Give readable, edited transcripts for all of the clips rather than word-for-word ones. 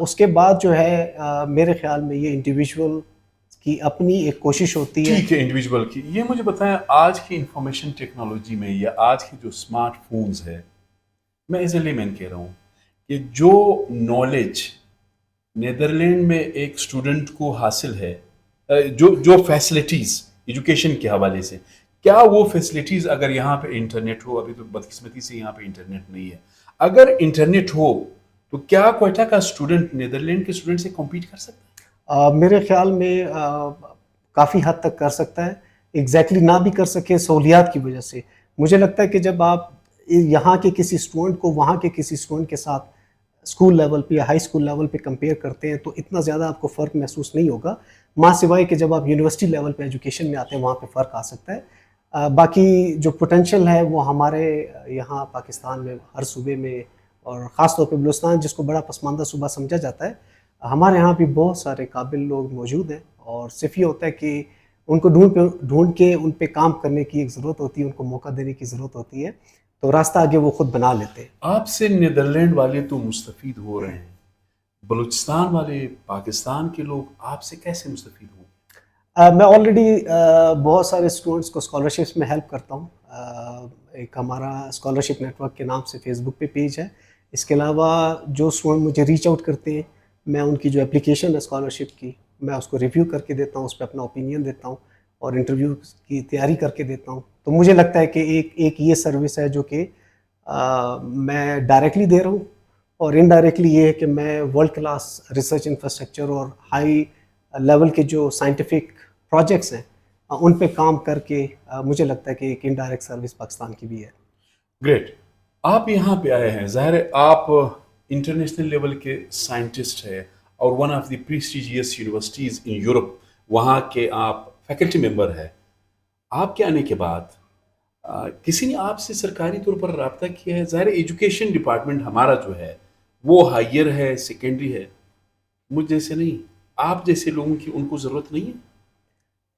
اس کے بعد جو ہے میرے خیال میں یہ انڈیویجول کی اپنی ایک کوشش ہوتی ہے. ٹھیک ہے انڈیویجول کی. یہ مجھے بتائیں آج کی انفارمیشن ٹیکنالوجی میں یا آج کی جو اسمارٹ فونز ہے، میں ایز اے لیمین کہہ رہا ہوں کہ جو نالج نیدرلینڈ میں ایک اسٹوڈنٹ کو حاصل ہے، جو فیسلٹیز ایجوکیشن کے حوالے سے، کیا وہ فیسلٹیز اگر یہاں پہ انٹرنیٹ ہو، ابھی تو بدقسمتی سے یہاں پہ انٹرنیٹ نہیں ہے، اگر انٹرنیٹ ہو تو کیا کوئٹہ کا اسٹوڈنٹ نیدرلینڈ کے اسٹوڈنٹ سے کمپیٹ کر سکتا ہے؟ میرے خیال میں کافی حد تک کر سکتا ہے. ایگزیکٹلی نہ بھی کر سکے سہولیات کی وجہ سے. مجھے لگتا ہے کہ جب آپ یہاں کے کسی اسٹوڈنٹ کو وہاں کے کسی اسٹوڈنٹ کے ساتھ اسکول لیول پہ یا ہائی اسکول لیول پہ کمپیئر کرتے ہیں تو اتنا زیادہ آپ کو فرق محسوس نہیں ہوگا، ماں سوائے کہ جب آپ یونیورسٹی لیول پہ ایجوکیشن میں آتے ہیں وہاں پہ فرق آ سکتا ہے. باقی جو پوٹینشیل ہے وہ ہمارے یہاں پاکستان میں ہر صوبے میں، اور خاص طور پہ بلوچستان جس کو بڑا پسماندہ صوبہ سمجھا جاتا ہے، ہمارے یہاں بھی بہت سارے قابل لوگ موجود ہیں. اور صرف یہ ہوتا ہے کہ ان کو ڈھونڈ کے ان پہ کام کرنے کی ایک ضرورت ہوتی ہے، ان کو موقع دینے کی ضرورت ہوتی ہے، تو راستہ آگے وہ خود بنا لیتے ہیں. آپ سے نیدرلینڈ والے تو مستفید ہو رہے ہیں، بلوچستان والے، پاکستان کے لوگ آپ سے کیسے مستفید ہوں؟ میں آلریڈی بہت سارے اسٹوڈنٹس کو اسکالرشپس میں ہیلپ کرتا ہوں. ایک ہمارا اسکالرشپ نیٹ ورک کے نام سے فیس بک پہ پیج ہے. اس کے علاوہ جو اسٹوڈنٹ مجھے ریچ آؤٹ کرتے ہیں، میں ان کی جو اپلیکیشن ہے اسکالرشپ کی، میں اس کو ریویو کر کے دیتا ہوں، اس پہ اپنا اوپینین دیتا ہوں اور انٹرویو کی تیاری کر کے دیتا ہوں. تو مجھے لگتا ہے کہ ایک یہ سروس ہے جو کہ میں ڈائریکٹلی دے رہا ہوں، اور انڈائریکٹلی یہ ہے کہ میں ورلڈ کلاس ریسرچ انفراسٹرکچر اور ہائی لیول کے جو سائنٹیفک پروجیکٹس ہیں ان پہ کام کر کے مجھے لگتا ہے کہ ایک انڈائریکٹ سروس پاکستان کی بھی ہے. گریٹ. آپ یہاں پہ آئے ہیں، ظاہر ہے آپ انٹرنیشنل لیول کے سائنٹسٹ ہیں اور one of the prestigious universities in Europe, وہاں کے آپ فیکلٹی ممبر ہیں. آپ کے آنے کے بعد کسی نے آپ سے سرکاری طور پر رابطہ کیا ہے؟ ظاہر ایجوکیشن ڈپارٹمنٹ ہمارا جو ہے وہ ہائیر ہے، سیکنڈری ہے، مجھ جیسے نہیں، آپ جیسے لوگوں کی ان کو ضرورت نہیں ہے؟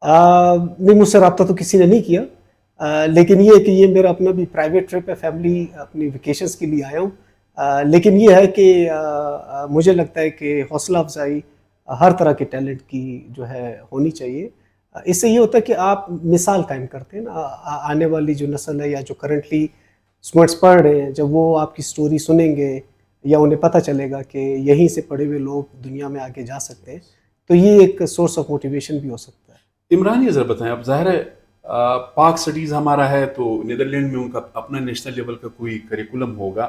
نہیں، مجھ سے رابطہ تو کسی نے نہیں کیا، لیکن یہ ہے کہ یہ میرا اپنا بھی پرائیویٹ ٹرپ ہے، فیملی اپنی ویکیشنز کے لیے آیا ہوں. لیکن یہ ہے کہ مجھے لگتا ہے کہ حوصلہ افزائی ہر طرح کے ٹیلنٹ کی جو ہے ہونی چاہیے. اس سے یہ ہوتا ہے کہ آپ مثال قائم کرتے ہیں نا. آنے والی جو نسل ہے یا جو کرنٹلی اسٹوڈنٹس پڑھ رہے ہیں، جب وہ آپ کی سٹوری سنیں گے یا انہیں پتہ چلے گا کہ یہیں سے پڑھے ہوئے لوگ دنیا میں آگے جا سکتے ہیں، تو یہ ایک سورس آف موٹیویشن بھی ہو سکتا ہے. عمران یہ ذرا بتائیں، اب ظاہر ہے پاک اسٹڈیز ہمارا ہے تو نیدرلینڈ میں ان کا اپنا نیشنل لیول کا کوئی کریکولم ہوگا،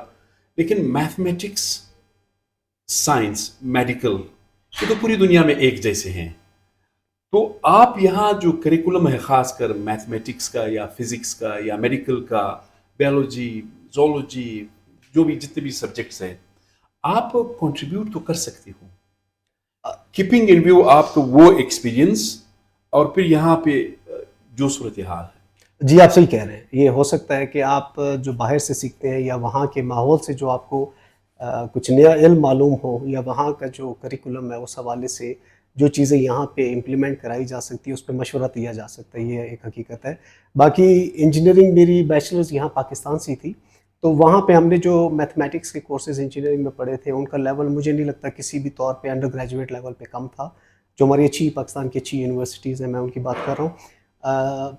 لیکن میتھمیٹکس، سائنس، میڈیکل، یہ تو پوری دنیا میں ایک جیسے ہیں. تو آپ یہاں جو کریکولم ہے خاص کر میتھمیٹکس کا یا فزکس کا یا میڈیکل کا، بیولوجی، زولوجی، جو بھی جتنے بھی سبجیکٹس ہیں، آپ کنٹریبیوٹ تو کر سکتے ہو، کیپنگ ان ویو آپ کو وہ ایکسپیرینس اور پھر یہاں پہ جو صورتحال ہے. جی آپ صحیح کہہ رہے ہیں. یہ ہو سکتا ہے کہ آپ جو باہر سے سیکھتے ہیں یا وہاں کے ماحول سے جو آپ کو کچھ نیا علم معلوم ہو، یا وہاں کا جو کریکولم ہے اس حوالے سے جو چیزیں یہاں پہ امپلیمنٹ کرائی جا سکتی ہے اس پہ مشورہ دیا جا سکتا ہے. یہ ایک حقیقت ہے. باقی انجینئرنگ میری بیچلرز یہاں پاکستان سے تھی، تو وہاں پہ ہم نے جو میتھمیٹکس کے کورسز انجینئرنگ میں پڑھے تھے ان کا لیول مجھے نہیں لگتا کسی بھی طور پہ انڈر گریجویٹ لیول پہ کم تھا. جو ہماری اچھی پاکستان کی اچھی یونیورسٹیز ہیں، میں ان کی بات کر رہا ہوں.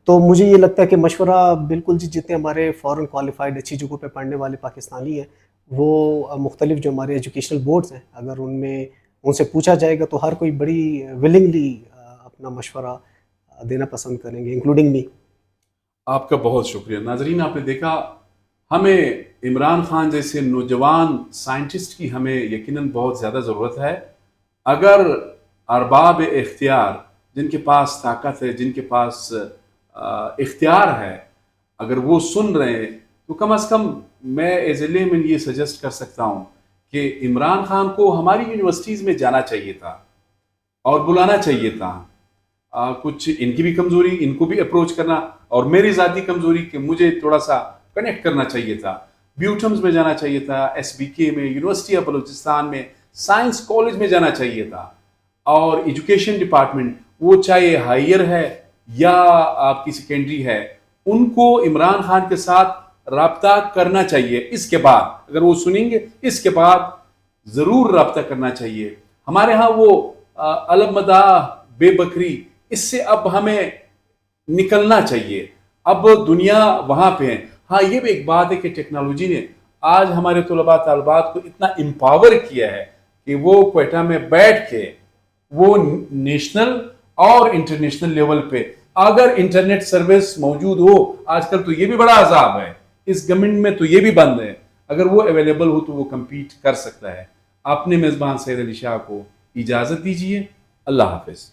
تو مجھے یہ لگتا ہے کہ مشورہ بالکل جتنے ہمارے فورن کوالیفائڈ اچھی جگہوں پہ پڑھنے والے پاکستانی ہیں، وہ مختلف جو ہمارے ایجوکیشنل بورڈز ہیں، اگر ان سے پوچھا جائے گا تو ہر کوئی بڑی ولنگلی اپنا مشورہ دینا پسند کریں گے، انکلوڈنگ می. آپ کا بہت شکریہ. ناظرین، آپ نے دیکھا ہمیں عمران خان جیسے نوجوان سائنٹسٹ کی ہمیں یقیناً بہت زیادہ ضرورت ہے. اگر ارباب اختیار، جن کے پاس طاقت ہے، جن کے پاس اختیار ہے، اگر وہ سن رہے ہیں تو کم از کم میں ایز اے لیمن یہ سجیسٹ کر سکتا ہوں کہ عمران خان کو ہماری یونیورسٹیز میں جانا چاہیے تھا اور بلانا چاہیے تھا. کچھ ان کی بھی کمزوری، ان کو بھی اپروچ کرنا، اور میری ذاتی کمزوری کہ مجھے تھوڑا سا کنیکٹ کرنا چاہیے تھا. بیوٹمز میں جانا چاہیے تھا، ایس بی کے میں، یونیورسٹی آف بلوچستان میں، سائنس کالج میں جانا چاہیے تھا. اور ایجوکیشن ڈپارٹمنٹ، وہ چاہے ہائیر ہے یا آپ کی سیکنڈری ہے، ان کو عمران خان کے ساتھ رابطہ کرنا چاہیے. اس کے بعد اگر وہ سنیں گے، اس کے بعد ضرور رابطہ کرنا چاہیے. ہمارے ہاں وہ علمدہ بے بکری اس سے اب ہمیں نکلنا چاہیے. اب دنیا وہاں پہ ہے. ہاں یہ بھی ایک بات ہے کہ ٹیکنالوجی نے آج ہمارے طلباء طالبات کو اتنا امپاور کیا ہے کہ وہ کوئٹہ میں بیٹھ کے وہ نیشنل اور انٹرنیشنل لیول پہ اگر انٹرنیٹ سروس موجود ہو، آج کل تو یہ بھی بڑا عذاب ہے، اس گورنمنٹ میں تو یہ بھی بند ہے، اگر وہ اویلیبل ہو تو وہ کمپیٹ کر سکتا ہے. اپنے میزبان سید علی شاہ کو اجازت دیجیے. اللہ حافظ.